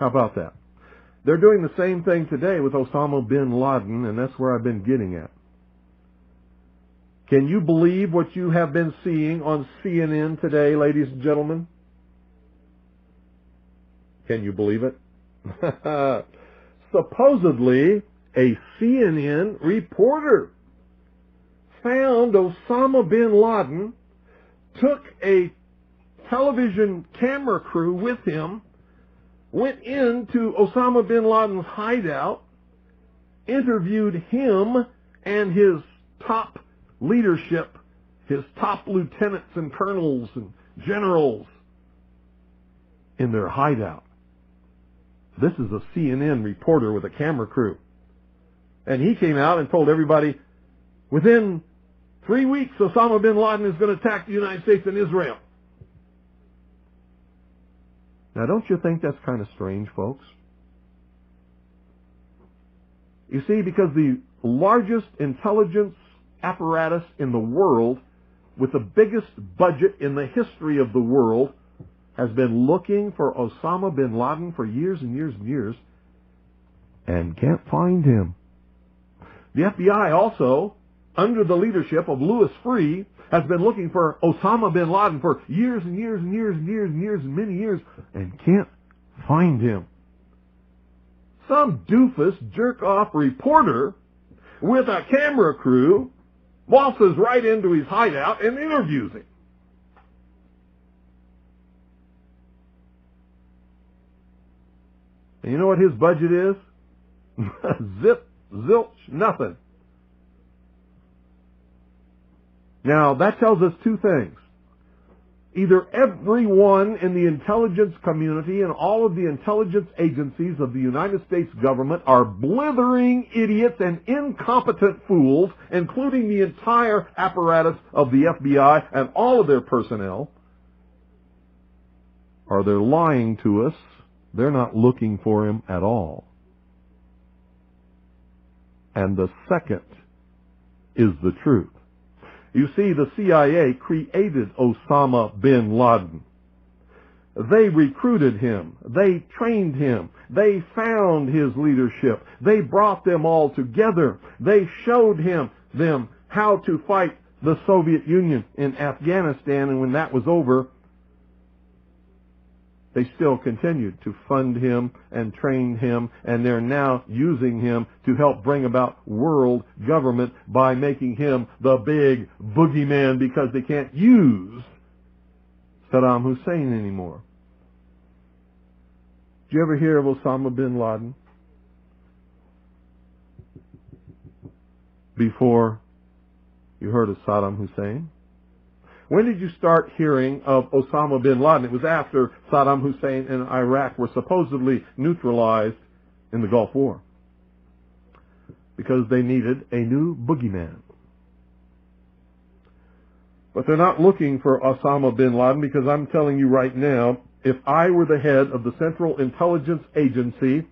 How about that? They're doing the same thing today with Osama bin Laden, and that's where I've been getting at. Can you believe what you have been seeing on CNN today, ladies and gentlemen? Can you believe it? Supposedly, a CNN reporter found Osama bin Laden, took a television camera crew with him, went into Osama bin Laden's hideout, interviewed him and his top leadership, his top lieutenants and colonels and generals in their hideout. This is a CNN reporter with a camera crew. And he came out and told everybody, within 3 weeks, Osama bin Laden is going to attack the United States and Israel. Now, don't you think that's kind of strange, folks? You see, because the largest intelligence apparatus in the world, with the biggest budget in the history of the world, has been looking for Osama bin Laden for years and years and years, and can't find him. The FBI also, under the leadership of Louis Freeh, has been looking for Osama bin Laden for years and years and years and years and years and many years, and can't find him. Some doofus, jerk-off reporter with a camera crew waltzes right into his hideout and interviews him. And you know what his budget is? Zip, zilch, nothing. Now, that tells us two things. Either everyone in the intelligence community and all of the intelligence agencies of the United States government are blithering idiots and incompetent fools, including the entire apparatus of the FBI and all of their personnel, or they're lying to us. They're not looking for him at all. And the second is the truth. You see, the CIA created Osama bin Laden. They recruited him. They trained him. They found his leadership. They brought them all together. They showed them how to fight the Soviet Union in Afghanistan, and when that was over, they still continued to fund him and train him, and they're now using him to help bring about world government by making him the big boogeyman, because they can't use Saddam Hussein anymore. Did you ever hear of Osama bin Laden before you heard of Saddam Hussein? When did you start hearing of Osama bin Laden? It was after Saddam Hussein and Iraq were supposedly neutralized in the Gulf War, because they needed a new boogeyman. But they're not looking for Osama bin Laden, because I'm telling you right now, if I were the head of the Central Intelligence Agency,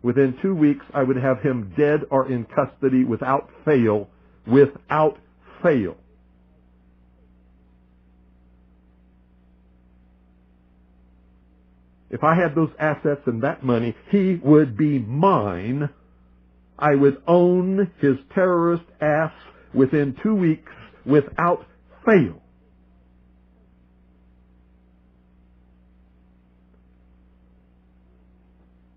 within 2 weeks I would have him dead or in custody without fail. Without fail. If I had those assets and that money, he would be mine. I would own his terrorist ass within 2 weeks without fail.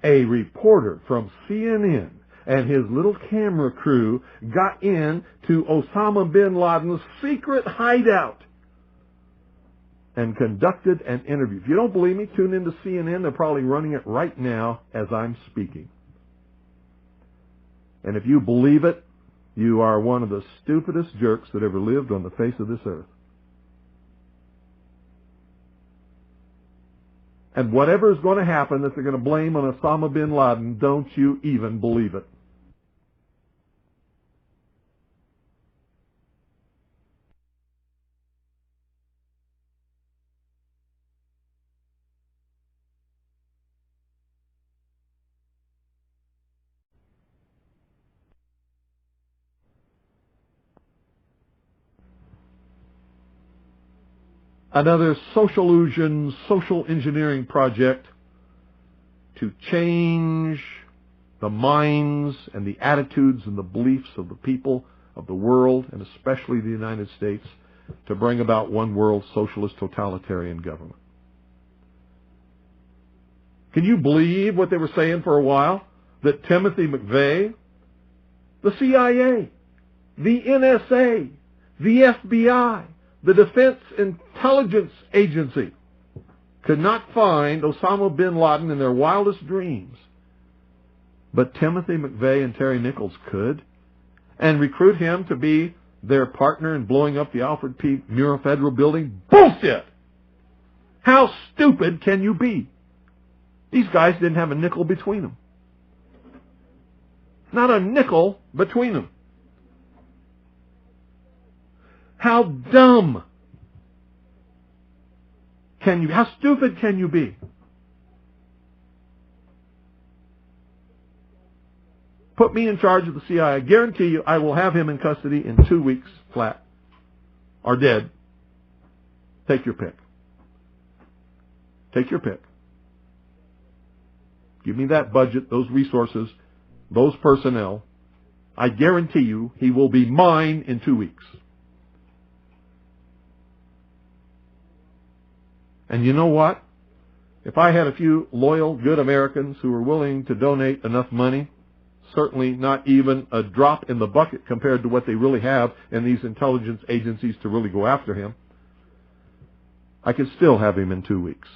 A reporter from CNN and his little camera crew got in to Osama bin Laden's secret hideout and conducted an interview. If you don't believe me, tune into CNN. They're probably running it right now as I'm speaking. And if you believe it, you are one of the stupidest jerks that ever lived on the face of this earth. And whatever is going to happen that they're going to blame on Osama bin Laden, don't you even believe it. Another social illusion, social engineering project to change the minds and the attitudes and the beliefs of the people of the world, and especially the United States, to bring about one world socialist totalitarian government. Can you believe what they were saying for a while? That Timothy McVeigh, the CIA, the NSA, the FBI, the Defense Intelligence Agency could not find Osama bin Laden in their wildest dreams. But Timothy McVeigh and Terry Nichols could, and recruit him to be their partner in blowing up the Alfred P. Murrah Federal Building? Bullshit! How stupid can you be? These guys didn't have a nickel between them. Not a nickel between them. How dumb can you be? How stupid can you be? Put me in charge of the CIA. I guarantee you I will have him in custody in 2 weeks flat. Or dead. Take your pick. Take your pick. Give me that budget, those resources, those personnel. I guarantee you he will be mine in 2 weeks. And you know what? If I had a few loyal, good Americans who were willing to donate enough money, certainly not even a drop in the bucket compared to what they really have in these intelligence agencies to really go after him, I could still have him in 2 weeks.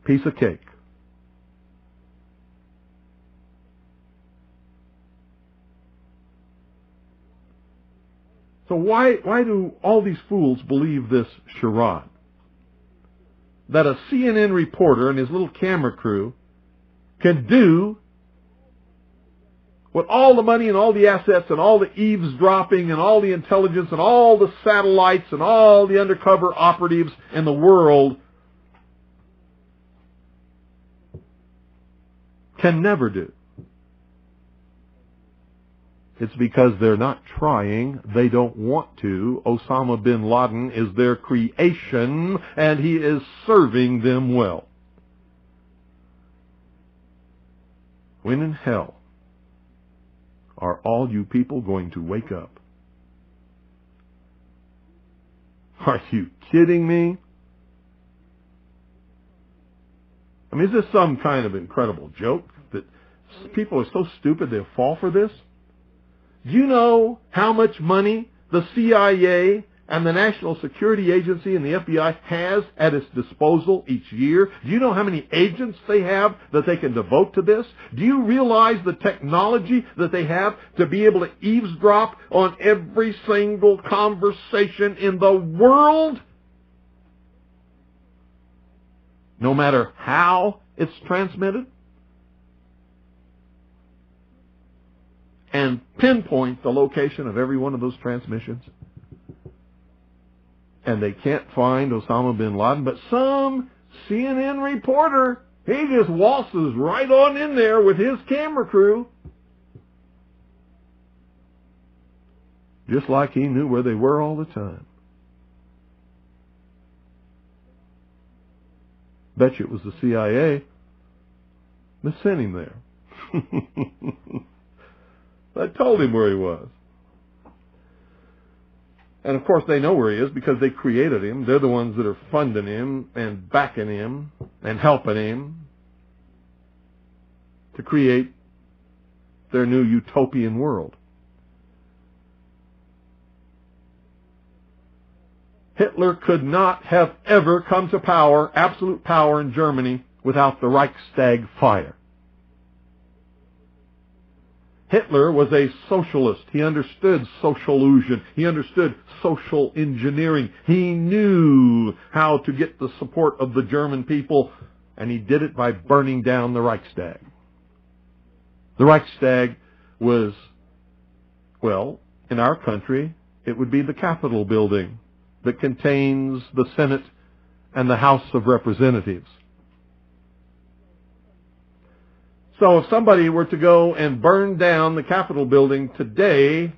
Piece of cake. So why do all these fools believe this charade? That a CNN reporter and his little camera crew can do what all the money and all the assets and all the eavesdropping and all the intelligence and all the satellites and all the undercover operatives in the world can never do. It's because they're not trying. They don't want to. Osama bin Laden is their creation, and he is serving them well. When in hell are all you people going to wake up? Are you kidding me? I mean, is this some kind of incredible joke that people are so stupid they'll fall for this? Do you know how much money the CIA and the National Security Agency and the FBI has at its disposal each year? Do you know how many agents they have that they can devote to this? Do you realize the technology that they have to be able to eavesdrop on every single conversation in the world? No matter how it's transmitted? And pinpoint the location of every one of those transmissions. And they can't find Osama bin Laden, but some CNN reporter, he just waltzes right on in there with his camera crew. Just like he knew where they were all the time. Bet you it was the CIA that sent him there. I told him where he was. And of course they know where he is because they created him. They're the ones that are funding him and backing him and helping him to create their new utopian world. Hitler could not have ever come to power, absolute power in Germany, without the Reichstag fire. Hitler was a socialist. He understood social illusion. He understood social engineering. He knew how to get the support of the German people, and he did it by burning down the Reichstag. The Reichstag was, well, in our country, it would be the Capitol building that contains the Senate and the House of Representatives. So if somebody were to go and burn down the Capitol building today,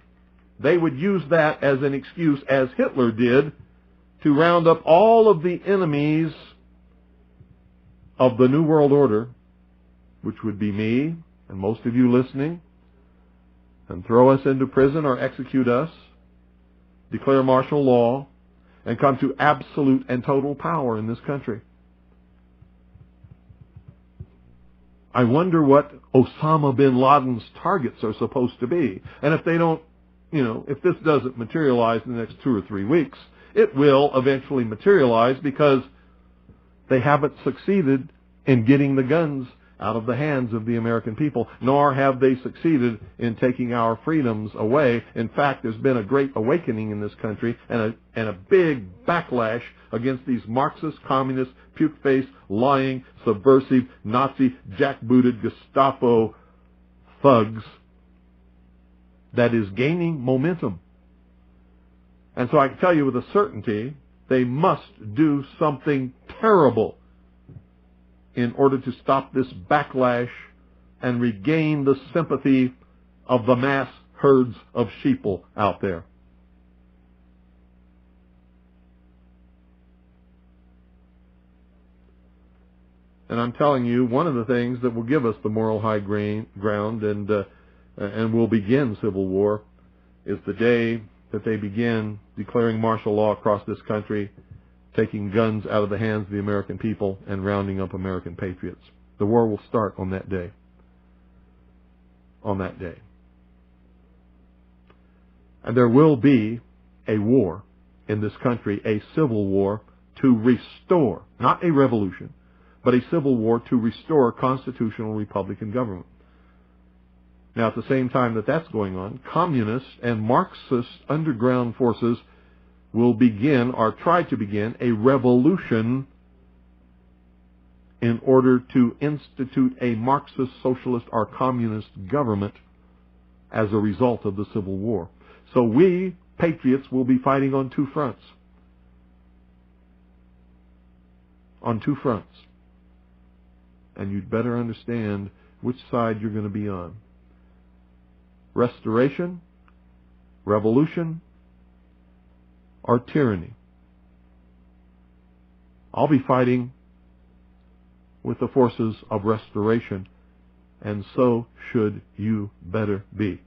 they would use that as an excuse, as Hitler did, to round up all of the enemies of the New World Order, which would be me and most of you listening, and throw us into prison or execute us, declare martial law, and come to absolute and total power in this country. I wonder what Osama bin Laden's targets are supposed to be. And if they don't, if this doesn't materialize in the next 2 or 3 weeks, it will eventually materialize because they haven't succeeded in getting the guns out of the hands of the American people, nor have they succeeded in taking our freedoms away. In fact, there's been a great awakening in this country and a big backlash against these Marxist, communist, puke-faced, lying, subversive, Nazi, jackbooted Gestapo thugs that is gaining momentum. And so I can tell you with a certainty, they must do something terrible in order to stop this backlash and regain the sympathy of the mass herds of sheeple out there. And I'm telling you, one of the things that will give us the moral high ground and will begin civil war is the day that they begin declaring martial law across this country, taking guns out of the hands of the American people and rounding up American patriots. The war will start on that day. On that day. And there will be a war in this country, a civil war to restore, not a revolution, but a civil war to restore constitutional Republican government. Now, at the same time that that's going on, communist and Marxist underground forces will begin, or try to begin, a revolution in order to institute a Marxist, socialist, or communist government as a result of the Civil War. So we, patriots, will be fighting on two fronts. On two fronts. And you'd better understand which side you're going to be on. Restoration, revolution, or tyranny. I'll be fighting with the forces of restoration, and so should you better be.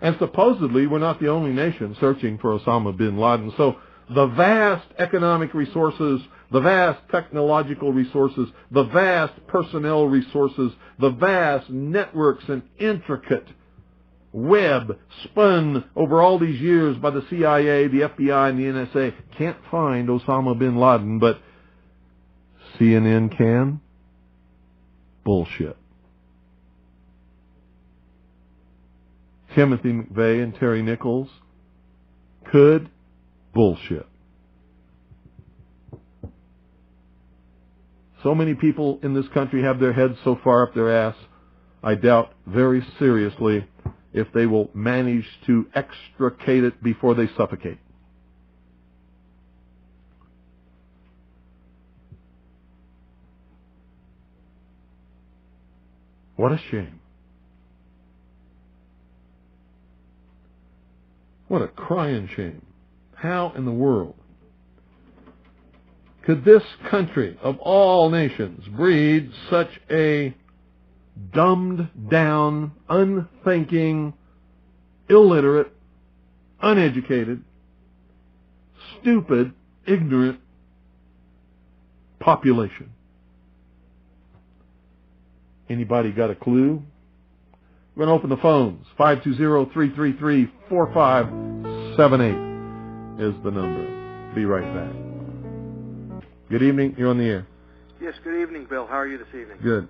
And supposedly we're not the only nation searching for Osama bin Laden. So the vast economic resources, the vast technological resources, the vast personnel resources, the vast networks and intricate web spun over all these years by the CIA, the FBI, and the NSA can't find Osama bin Laden, but CNN can? Bullshit. Timothy McVeigh and Terry Nichols could? Bullshit. So many people in this country have their heads so far up their ass, I doubt very seriously if they will manage to extricate it before they suffocate. What a shame. What a crying shame. How in the world could this country of all nations breed such a dumbed down, unthinking, illiterate, uneducated, stupid, ignorant population? Anybody got a clue? We're going to open the phones. 520-333-4578 is the number. Be right back. Good evening. You're on the air. Yes, good evening, Bill. How are you this evening? Good.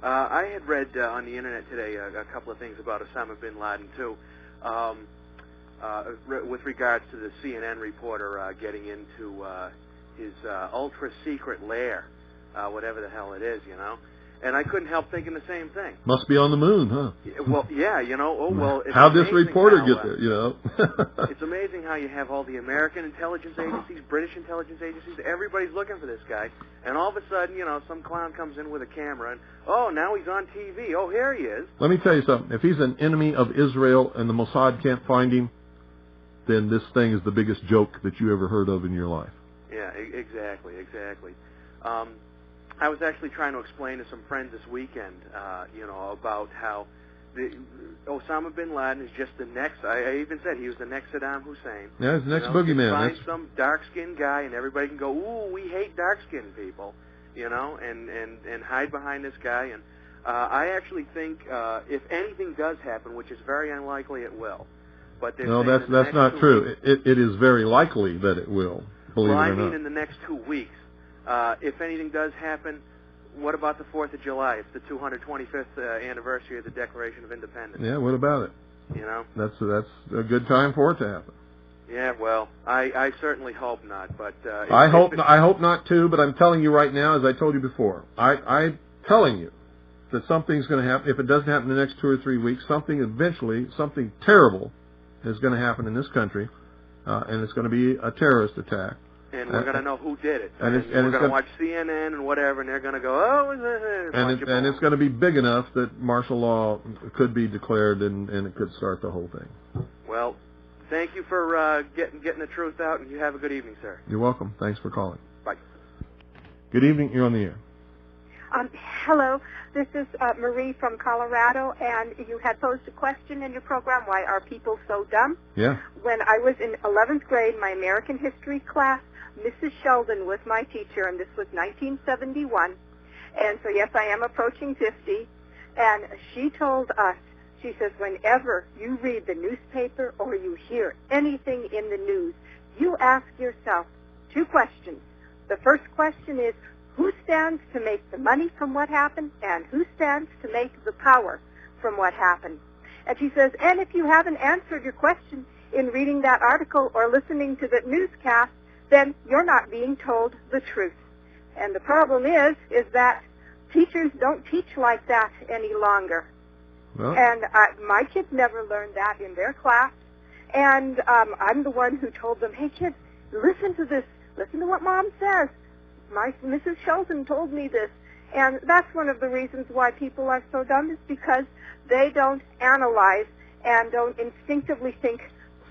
I had read on the Internet today a couple of things about Osama bin Laden, too, with regards to the CNN reporter getting into his ultra-secret lair, whatever the hell it is, you know. And I couldn't help thinking the same thing. Must be on the moon, huh? Well, yeah, you know. Oh, well. How'd this reporter get there? You know. It's amazing how you have all the American intelligence agencies, British intelligence agencies. Everybody's looking for this guy, and all of a sudden, you know, some clown comes in with a camera, and now he's on TV. Oh, here he is. Let me tell you something. If he's an enemy of Israel and the Mossad can't find him, then this thing is the biggest joke that you ever heard of in your life. Yeah, exactly. I was actually trying to explain to some friends this weekend, about how Osama bin Laden is just the next. I even said he was the next Saddam Hussein. Yeah, he's the next boogeyman. Find some dark-skinned guy, and everybody can go, "Ooh, we hate dark-skinned people," and hide behind this guy. And I actually think if anything does happen, which is very unlikely, it will. But no, that's not true. It is very likely that it will. Believe it or not. I mean, in the next 2 weeks. If anything does happen, what about the 4th of July? It's the 225th anniversary of the Declaration of Independence. Yeah, what about it? You know? That's a good time for it to happen. Yeah, well, I certainly hope not, but... I hope not, too, but I'm telling you right now, as I told you before, I'm telling you that something's going to happen. If it doesn't happen in the next 2 or 3 weeks, something terrible is going to happen in this country, and it's going to be a terrorist attack. And we're going to know who did it. And we're going to watch CNN and whatever, and they're going to go, oh, and it's going to be big enough that martial law could be declared, and it could start the whole thing. Well, thank you for getting the truth out, and you have a good evening, sir. You're welcome. Thanks for calling. Bye. Good evening. You're on the air. Hello. This is Marie from Colorado, and you had posed a question in your program, why are people so dumb? Yeah. When I was in 11th grade, my American history class, Mrs. Sheldon was my teacher, and this was 1971. And so, yes, I am approaching 50. And she told us, she says, whenever you read the newspaper or you hear anything in the news, you ask yourself 2 questions. The first question is, who stands to make the money from what happened, and who stands to make the power from what happened? And she says, and if you haven't answered your question in reading that article or listening to the newscast, then you're not being told the truth. And the problem is that teachers don't teach like that any longer. Well. And my kids never learned that in their class. And I'm the one who told them, hey, kids, listen to this. Listen to what Mom says. Mrs. Sheldon told me this. And that's one of the reasons why people are so dumb, is because they don't analyze and don't instinctively think,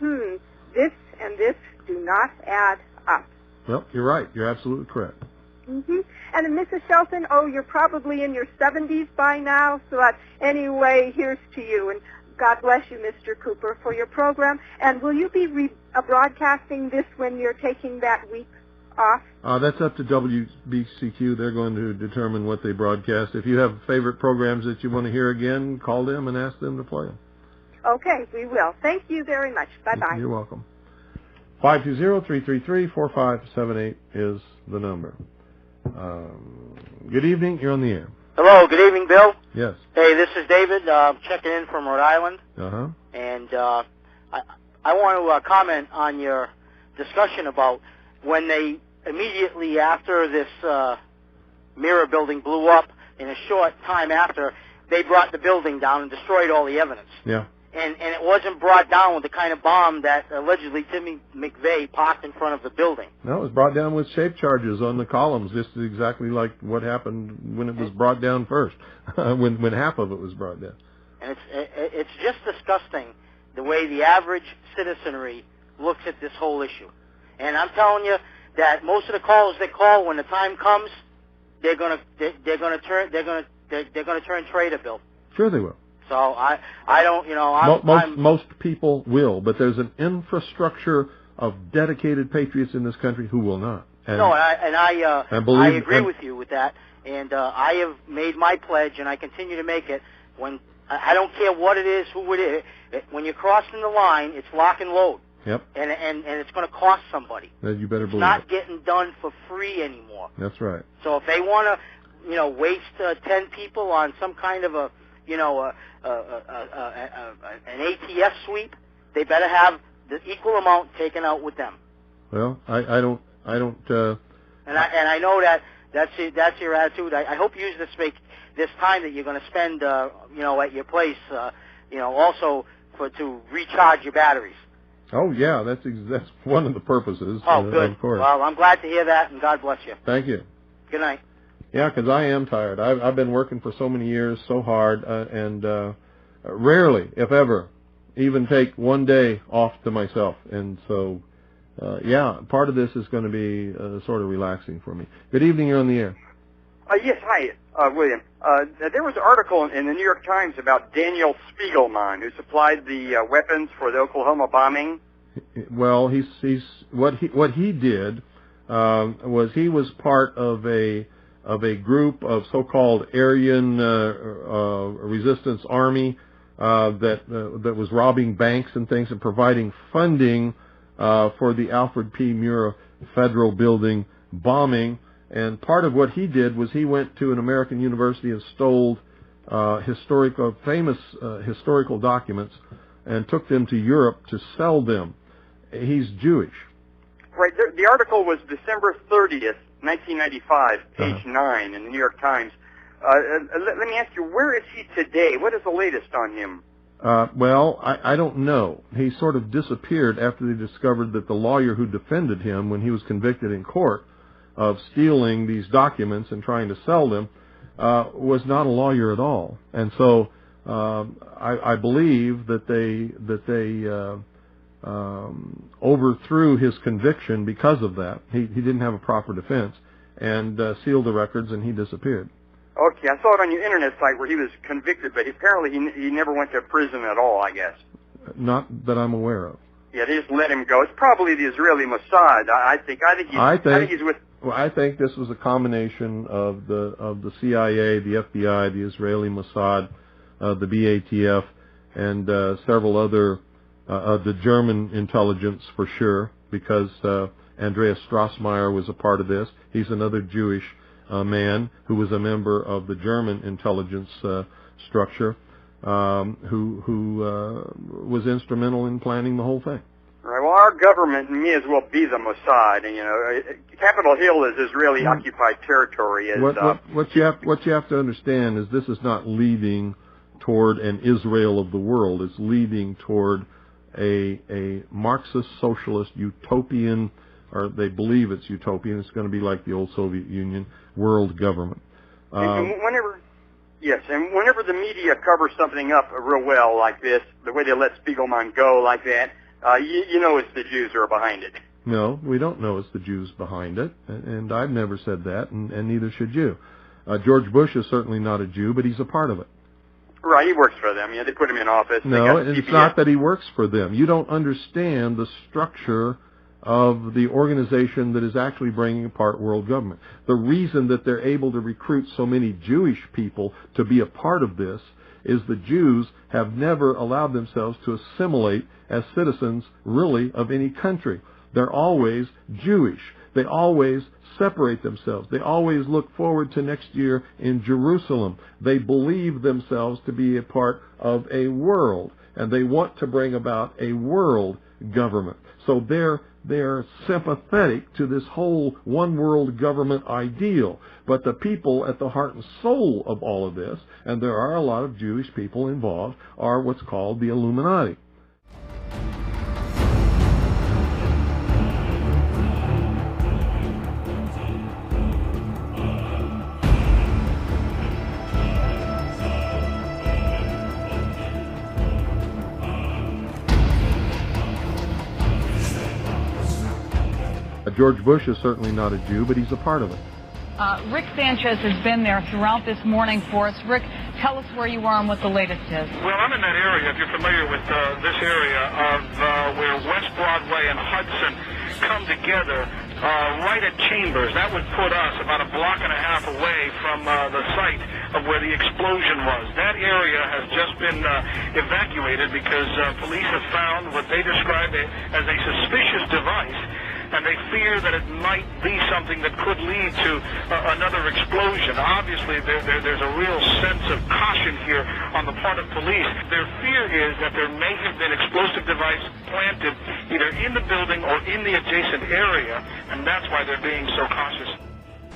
this and this do not add up. Well, you're right. You're absolutely correct. Mm-hmm. And Mrs. Shelton, you're probably in your 70s by now, so anyway, here's to you. And God bless you, Mr. Cooper, for your program. And will you be broadcasting this when you're taking that week off? That's up to WBCQ. They're going to determine what they broadcast. If you have favorite programs that you want to hear again, call them and ask them to play them. Okay, we will. Thank you very much. Bye-bye. You're welcome. 520-333-4578 is the number. Good evening. You're on the air. Hello. Good evening, Bill. Yes. Hey, this is David. Checking in from Rhode Island. Uh-huh. And I want to comment on your discussion about when they immediately after this mirror building blew up, in a short time after, they brought the building down and destroyed all the evidence. Yeah. And it wasn't brought down with the kind of bomb that allegedly Timmy McVeigh parked in front of the building. No, it was brought down with shape charges on the columns, just exactly like what happened when it was brought down first, when half of it was brought down. And it's just disgusting the way the average citizenry looks at this whole issue. And I'm telling you that most of the callers that call, when the time comes, they're gonna turn traitor, Bill. Sure they will. So I don't, most people will, but there's an infrastructure of dedicated patriots in this country who will not. And, I agree with you with that. And I have made my pledge, and I continue to make it. When I don't care what it is, who it is. When you're crossing the line, it's lock and load. Yep. And it's going to cost somebody. You better believe it's not getting done for free anymore. That's right. So if they want to, waste 10 people on some kind of an ATS sweep, they better have the equal amount taken out with them. Well, I don't. And I know that That's your attitude. I hope you use this time that you're going to spend, at your place, also to recharge your batteries. Oh yeah, that's one of the purposes. Oh, good. Of course. Well, I'm glad to hear that, and God bless you. Thank you. Good night. Yeah, because I am tired. I've been working for so many years, so hard, and rarely, if ever, even take one day off to myself. And so, part of this is going to be sort of relaxing for me. Good evening, you're on the air. Yes, hi, William. There was an article in the New York Times about Daniel Spiegelman, who supplied the weapons for the Oklahoma bombing. Well, what he did was he was part of a group of so-called Aryan resistance army that was robbing banks and things and providing funding for the Alfred P. Murrah Federal Building bombing. And part of what he did was he went to an American university and stole famous historical documents and took them to Europe to sell them. He's Jewish. Right. The article was December 30th, 1995, page 9 in the New York Times. Let me ask you, where is he today? What is the latest on him? Well, I don't know. He sort of disappeared after they discovered that the lawyer who defended him when he was convicted in court of stealing these documents and trying to sell them was not a lawyer at all. And so I believe that they overthrew his conviction because of that. He didn't have a proper defense and sealed the records, and he disappeared. Okay, I saw it on your internet site where he was convicted, but apparently he never went to prison at all, I guess. Not that I'm aware of. Yeah, they just let him go. It's probably the Israeli Mossad. I think he's with. Well, I think this was a combination of the CIA, the FBI, the Israeli Mossad, the BATF, and several other the German intelligence for sure, because Andreas Strassmeyer was a part of this. He's another Jewish man who was a member of the German intelligence structure, who was instrumental in planning the whole thing. Right. Well, our government may as well be the Mossad, and Capitol Hill is Israeli occupied territory. What you have to understand is this is not leading toward an Israel of the world. It's leading toward a Marxist socialist utopian, or they believe it's utopian. It's going to be like the old Soviet Union world government. And whenever the media covers something up real well like this, the way they let Spiegelman go like that, you know it's the Jews who are behind it. No, we don't know it's the Jews behind it, and I've never said that, and neither should you. George Bush is certainly not a Jew, but he's a part of it. Right, he works for them. They put him in office. No, it's not that he works for them. You don't understand the structure of the organization that is actually bringing apart world government. The reason that they're able to recruit so many Jewish people to be a part of this is the Jews have never allowed themselves to assimilate as citizens, really, of any country. They're always Jewish. They always separate themselves. They always look forward to next year in Jerusalem. They believe themselves to be a part of a world, and they want to bring about a world government. So they're sympathetic to this whole one world government ideal. But the people at the heart and soul of all of this, and there are a lot of Jewish people involved, are what's called the Illuminati. George Bush is certainly not a Jew, but he's a part of it. Rick Sanchez has been there throughout this morning for us. Rick, tell us where you are and what the latest is. Well, I'm in that area, if you're familiar with this area, of where West Broadway and Hudson come together right at Chambers. That would put us about a block and a half away from the site of where the explosion was. That area has just been evacuated because police have found what they describe as a suspicious device, and they fear that it might be something that could lead to another explosion. Obviously, there's a real sense of caution here on the part of police. Their fear is that there may have been explosive device planted either in the building or in the adjacent area, and that's why they're being so cautious.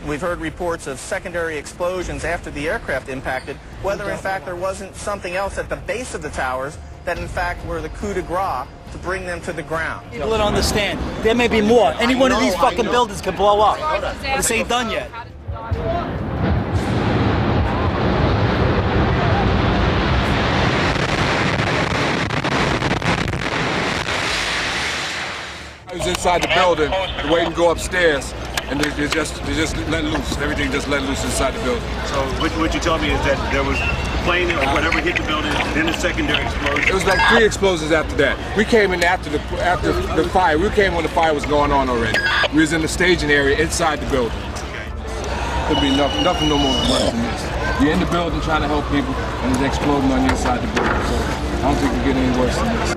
We've heard reports of secondary explosions after the aircraft impacted, whether in fact there wasn't something else at the base of the towers that in fact were the coup de grace to bring them to the ground. People don't understand. There may be more. Any one of these fucking buildings can blow up. This ain't done yet. I was inside the building, waiting to go upstairs, and they just let loose. Everything just let loose inside the building. So what you told me is that there was a plane or whatever hit the building, then a secondary explosion. It was like 3 explosions after that. We came in after the fire. We came when the fire was going on already. We was in the staging area inside the building. Could be nothing no more worse than this. You're in the building trying to help people, and it's exploding on the inside the building. So I don't think it can get any worse than this.